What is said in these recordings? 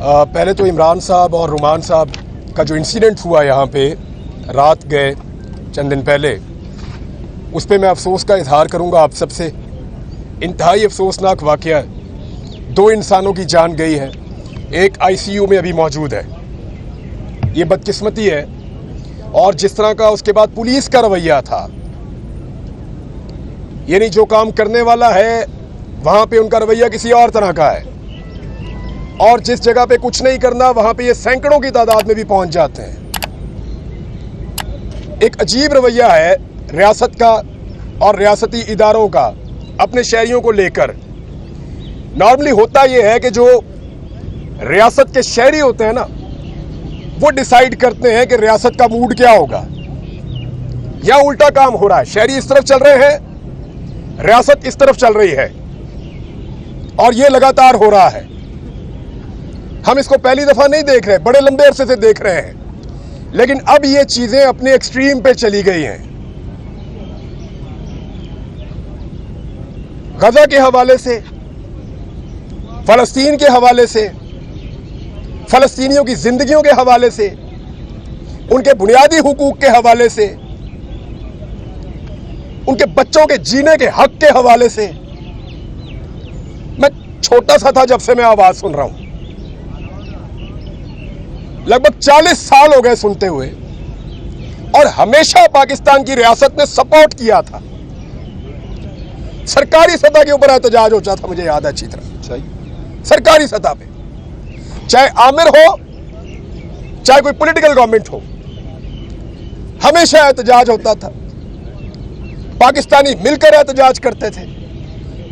पहले तो इमरान साहब और रुमान साहब का जो इंसिडेंट हुआ यहाँ पे रात गए चंद दिन पहले, उस पर मैं अफसोस का इजहार करूँगा आप सबसे। इंतहाई अफसोसनाक वाक़या है। 2 इंसानों की जान गई है, एक आईसीयू में अभी मौजूद है। ये बदकिस्मती है। और जिस तरह का उसके बाद पुलिस का रवैया था, यानी जो काम करने वाला है वहाँ पे उनका रवैया किसी और तरह का है, और जिस जगह पे कुछ नहीं करना वहाँ पे ये सैकड़ों की तादाद में भी पहुँच जाते हैं। एक अजीब रवैया है रियासत का और रियासती इदारों का अपने शहरियों को लेकर। नॉर्मली होता यह है कि जो रियासत के शहरी होते हैं ना, वो डिसाइड करते हैं कि रियासत का मूड क्या होगा। या उल्टा काम हो रहा है, शहरी इस तरफ चल रहे हैं, रियासत इस तरफ चल रही है, और ये लगातार हो रहा है। हम इसको पहली दफा नहीं देख रहे, बड़े लंबे अरसे से देख रहे हैं, लेकिन अब ये चीजें अपने एक्सट्रीम पे चली गई हैं। गजा के हवाले से, फलस्तीन के हवाले से, फलस्तीनियों की जिंदगियों के हवाले से, उनके बुनियादी हुकूक के हवाले से, उनके बच्चों के जीने के हक के हवाले से। मैं छोटा सा था जब से मैं आवाज सुन रहा हूं, लगभग 40 साल हो गए सुनते हुए, और हमेशा पाकिस्तान की रियासत ने सपोर्ट किया था। सरकारी सतह के ऊपर एहतजाज होता था, मुझे याद है अच्छी तरह, सरकारी सतह पे, चाहे आमिर हो चाहे कोई पॉलिटिकल गवर्नमेंट हो, हमेशा एहतजाज होता था। पाकिस्तानी मिलकर एहतजाज करते थे,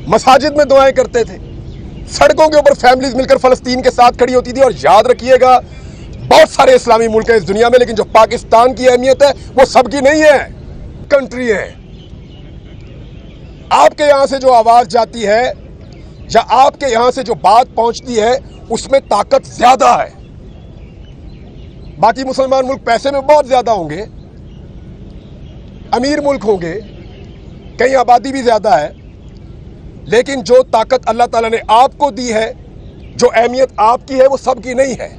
मसाजिद में दुआएं करते थे, सड़कों के ऊपर फैमिलीज मिलकर फलस्तीन के साथ खड़ी होती थी। और याद रखिएगा, बहुत सारे इस्लामी मुल्क हैं इस दुनिया में, लेकिन जो पाकिस्तान की अहमियत है वो सबकी नहीं है। कंट्री है, आपके यहां से जो आवाज जाती है या आपके यहां से जो बात पहुंचती है, उसमें ताकत ज्यादा है। बाकी मुसलमान मुल्क पैसे में बहुत ज्यादा होंगे, अमीर मुल्क होंगे, कहीं आबादी भी ज्यादा है, लेकिन जो ताकत अल्लाह ताला ने आपको दी है, जो अहमियत आपकी है, वो सबकी नहीं है।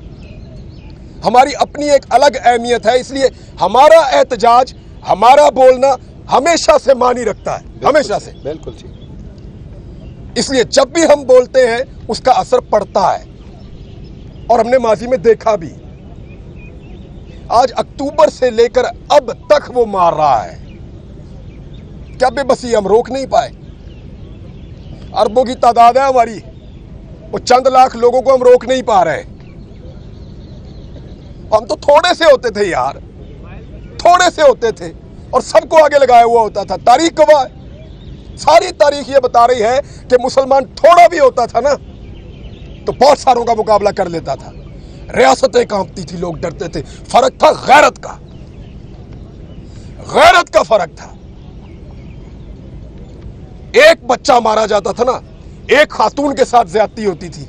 हमारी अपनी एक अलग अहमियत है, इसलिए हमारा एहतजाज, हमारा बोलना हमेशा से मानी रखता है, हमेशा से। बिल्कुल जी। इसलिए जब भी हम बोलते हैं उसका असर पड़ता है, और हमने माजी में देखा भी। आज अक्टूबर से लेकर अब तक वो मार रहा है। क्या बेबसी, हम रोक नहीं पाए। अरबों की तादाद है हमारी, वो चंद लाख लोगों को हम रोक नहीं पा रहे। हम तो थोड़े से होते थे यार, थोड़े से होते थे, और सबको आगे लगाया हुआ होता था। तारीख गवाह है, सारी तारीख ये बता रही है कि मुसलमान थोड़ा भी होता था ना, तो बहुत सारों का मुकाबला कर लेता था। रियासतें कांपती थी, लोग डरते थे। फर्क था गैरत का, गैरत का फर्क था। एक बच्चा मारा जाता था ना, एक खातून के साथ ज्यादती होती थी,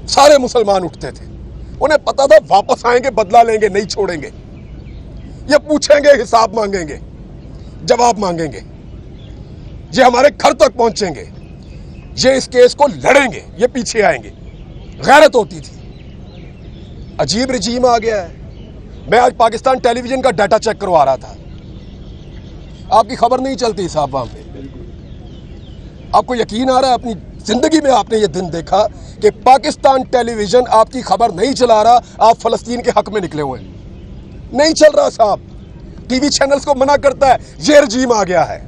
सारे मुसलमान उठते थे। उन्हें पता था वापस आएंगे, बदला लेंगे, नहीं छोड़ेंगे। ये पूछेंगे, हिसाब मांगेंगे, जवाब मांगेंगे, ये हमारे घर तक पहुंचेंगे, ये इस केस को लड़ेंगे, ये पीछे आएंगे। गैरत होती थी। अजीब रजीम आ गया है। मैं आज पाकिस्तान टेलीविजन का डाटा चेक करवा रहा था, आपकी खबर नहीं चलती साहब वहां पे। आपको यकीन आ रहा है, अपनी जिंदगी में आपने ये दिन देखा कि पाकिस्तान टेलीविजन आपकी खबर नहीं चला रहा, आप फलस्तीन के हक में निकले हुए हैं? नहीं चल रहा साहब। टीवी चैनल्स को मना करता है। ये रजीम आ गया है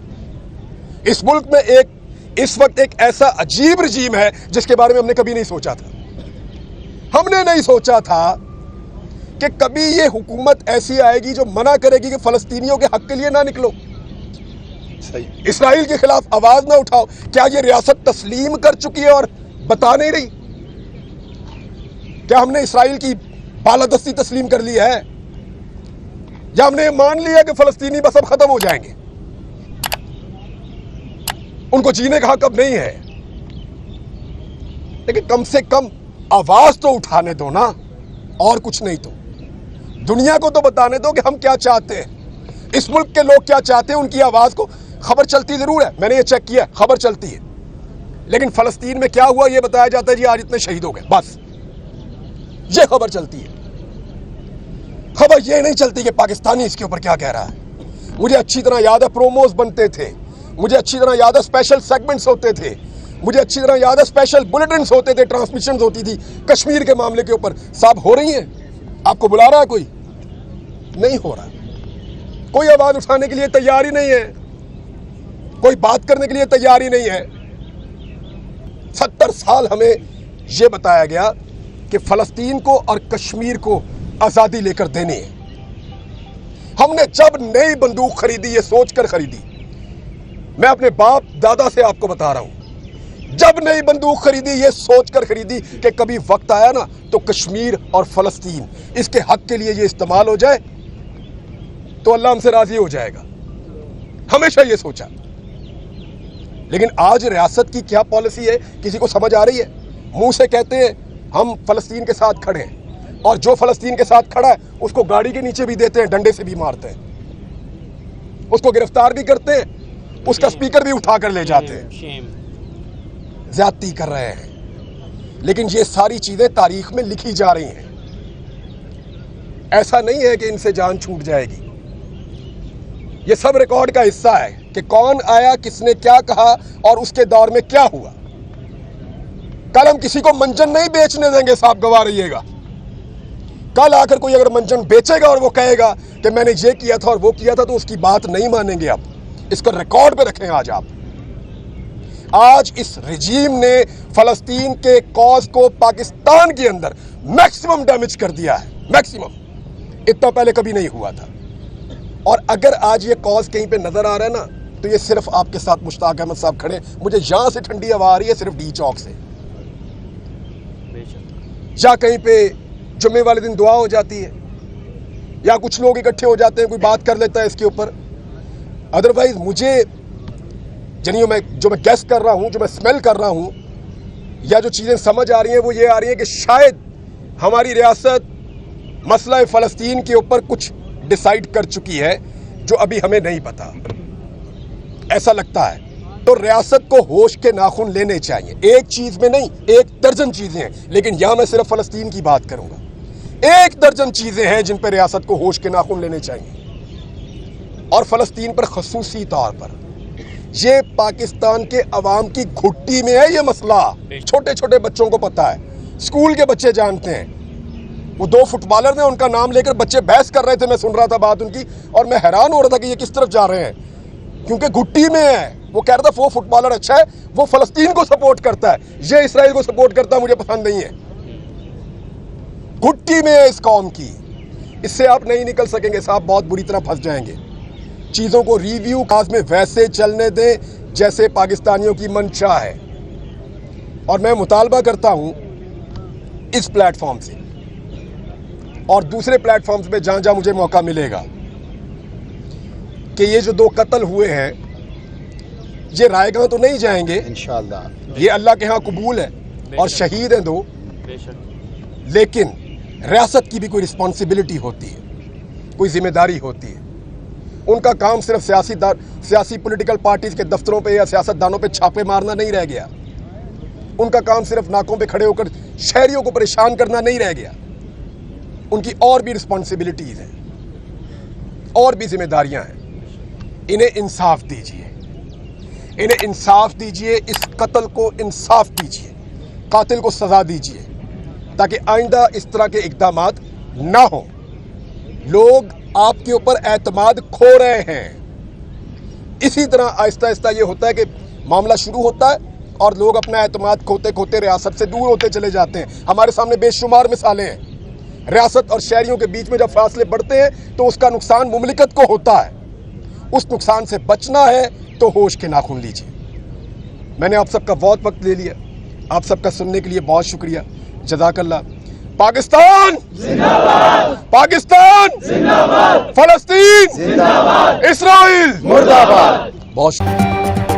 इस मुल्क में। इस वक्त एक ऐसा अजीब रजीम है जिसके बारे में हमने कभी नहीं सोचा था। हमने नहीं सोचा था कि कभी ये हुकूमत ऐसी आएगी जो मना करेगी कि फलस्तीनियों के हक के लिए ना निकलो, सही, इसराइल के खिलाफ आवाज ना उठाओ। क्या ये रियासत तस्लीम कर चुकी है और बता नहीं रही? क्या हमने इसराइल की बालादस्ती तस्लीम कर ली है, या हमने मान लिया कि फलस्तीनी बस अब खत्म हो जाएंगे, उनको जीने का हक अब नहीं है? लेकिन कम से कम आवाज तो उठाने दो ना, और कुछ नहीं तो दुनिया को तो बताने दो कि हम क्या चाहते हैं, इस मुल्क के लोग क्या चाहते हैं। उनकी आवाज को खबर चलती जरूर है, मैंने ये चेक किया, खबर चलती है, लेकिन फलस्तीन में क्या हुआ ये बताया जाता है, जी आज इतने शहीद हो गए, बस ये खबर चलती है। खबर ये नहीं चलती कि पाकिस्तानी इसके ऊपर क्या कह रहा है। मुझे अच्छी तरह याद है प्रोमोज बनते थे, मुझे अच्छी तरह याद है स्पेशल सेगमेंट्स होते थे, मुझे अच्छी तरह याद है स्पेशल बुलेटिन्स होते थे, ट्रांसमिशंस होती थी कश्मीर के मामले के ऊपर। साहब हो रही हैं? आपको बुला रहा है कोई? नहीं हो रहा। कोई आवाज उठाने के लिए तैयार ही नहीं है, कोई बात करने के लिए तैयार ही नहीं है। 70 साल हमें यह बताया गया कि फलस्तीन को और कश्मीर को आजादी लेकर देनी है। हमने जब नई बंदूक खरीदी ये सोचकर खरीदी, मैं अपने बाप दादा से आपको बता रहा हूं, जब नई बंदूक खरीदी ये सोचकर खरीदी कि कभी वक्त आया ना तो कश्मीर और फलस्तीन इसके हक के लिए ये इस्तेमाल हो जाए तो अल्लाह हमसे राजी हो जाएगा। हमेशा ये सोचा। लेकिन आज रियासत की क्या पॉलिसी है किसी को समझ आ रही है? मुंह से कहते हैं हम फलस्तीन के साथ खड़े हैं, और जो फलस्तीन के साथ खड़ा है उसको गाड़ी के नीचे भी देते हैं, डंडे से भी मारते हैं, उसको गिरफ्तार भी करते हैं, उसका स्पीकर भी उठा कर ले जाते हैं। ज्यादती कर रहे हैं। लेकिन ये सारी चीजें तारीख में लिखी जा रही हैं। ऐसा नहीं है कि इनसे जान छूट जाएगी। ये सब रिकॉर्ड का हिस्सा है कि कौन आया, किसने क्या कहा और उसके दौर में क्या हुआ। कल हम किसी को मंजन नहीं बेचने देंगे, साहब गवाह रहिएगा। कल आकर कोई अगर मंजन बेचेगा और वो कहेगा कि मैंने ये किया था और वो किया था, तो उसकी बात नहीं मानेंगे। अब इसको रिकॉर्ड पे रखें। आज इस रिजीम ने फलस्तीन के कॉज को पाकिस्तान के अंदर मैक्सिमम डैमेज कर दिया है, मैक्सिमम। इतना पहले कभी नहीं हुआ था। और अगर आज ये कॉज कहीं पे नजर आ रहा है ना, तो ये सिर्फ आपके साथ मुश्ताक अहमद साहब खड़े। मुझे यहां से ठंडी हवा आ रही है सिर्फ डी चौक से, या कहीं पे जुम्मे वाले दिन दुआ हो जाती है, या कुछ लोग इकट्ठे हो जाते हैं, कोई बात कर लेता है इसके ऊपर। अदरवाइज मुझे जो मैं गैस कर रहा हूं, जो मैं स्मेल कर रहा हूं, या जो चीजें समझ आ रही हैं वो ये आ रही है कि शायद हमारी रियासत मसला फलस्तीन के ऊपर कुछ डिसाइड कर चुकी है जो अभी हमें नहीं पता, ऐसा लगता है। तो रियासत को होश के नाखून लेने चाहिए। एक चीज में नहीं, 1 दर्जन चीजें हैं, लेकिन यहां मैं सिर्फ फलस्तीन की बात करूंगा। 1 दर्जन चीजें हैं जिन पर रियासत को होश के नाखून लेने चाहिए। और फलस्तीन पर खसूसी तौर पर ये पाकिस्तान के अवाम की घुट्टी में है ये मसला। छोटे छोटे बच्चों को पता है, स्कूल के बच्चे जानते हैं। वो 2 फुटबॉलर ने उनका नाम लेकर बच्चे बहस कर रहे थे, मैं सुन रहा था बात उनकी, और मैं हैरान हो रहा था कि ये किस तरफ जा रहे हैं, क्योंकि घुट्टी में है। वो कह रहा था वो फुटबॉलर अच्छा है, वो फलस्तीन को सपोर्ट करता है, ये इसराइल को सपोर्ट करता है, मुझे पसंद नहीं है। घुट्टी में है इस कौम की, इससे आप नहीं निकल सकेंगे साहब, बहुत बुरी तरह फंस जाएंगे। चीजों को रिव्यू काज में वैसे चलने दें जैसे पाकिस्तानियों की मंशा है। और मैं मुतालबा करता हूं इस प्लेटफॉर्म से और दूसरे प्लेटफॉर्म्स पे जहां जहां मुझे मौका मिलेगा कि ये जो 2 कत्ल हुए हैं ये रायगाह तो नहीं जाएंगे इंशाअल्लाह, ये अल्लाह के यहाँ कबूल है और शहीद हैं 2, लेकिन रियासत की भी कोई रिस्पॉन्सिबिलिटी होती है, कोई जिम्मेदारी होती है। उनका काम सिर्फ सियासी पॉलिटिकल पार्टीज के दफ्तरों पे या सियासतदानों पे छापे मारना नहीं रह गया। उनका काम सिर्फ नाकों पे खड़े होकर शहरियों को परेशान करना नहीं रह गया। उनकी और भी रिस्पॉन्सिबिलिटीज हैं, और भी जिम्मेदारियां हैं। इन्हें इंसाफ दीजिए, इन्हें इंसाफ दीजिए, इस कत्ल को इंसाफ दीजिए, कातिल को सजा दीजिए, ताकि आइंदा इस तरह के इक़दामात ना हो। लोग आपके ऊपर एतमाद खो रहे हैं। इसी तरह आहिस्ता आहिस्ता ये होता है कि मामला शुरू होता है और लोग अपना एतमाद खोते खोते रियासत से दूर होते चले जाते हैं। हमारे सामने बेशुमार मिसालें हैं। रियासत और शहरियों के बीच में जब फासले बढ़ते हैं तो उसका नुकसान मुमलिकत को होता है। उस नुकसान से बचना है तो होश के नाखून लीजिए। मैंने आप सबका बहुत वक्त ले लिया, आप सबका सुनने के लिए बहुत शुक्रिया। जज़ाकल्लाह। पाकिस्तान जिंदाबाद, पाकिस्तान जिंदाबाद, फलस्तीन जिंदाबाद, इस्राइल मुर्दाबाद। बहुत शुक्रिया।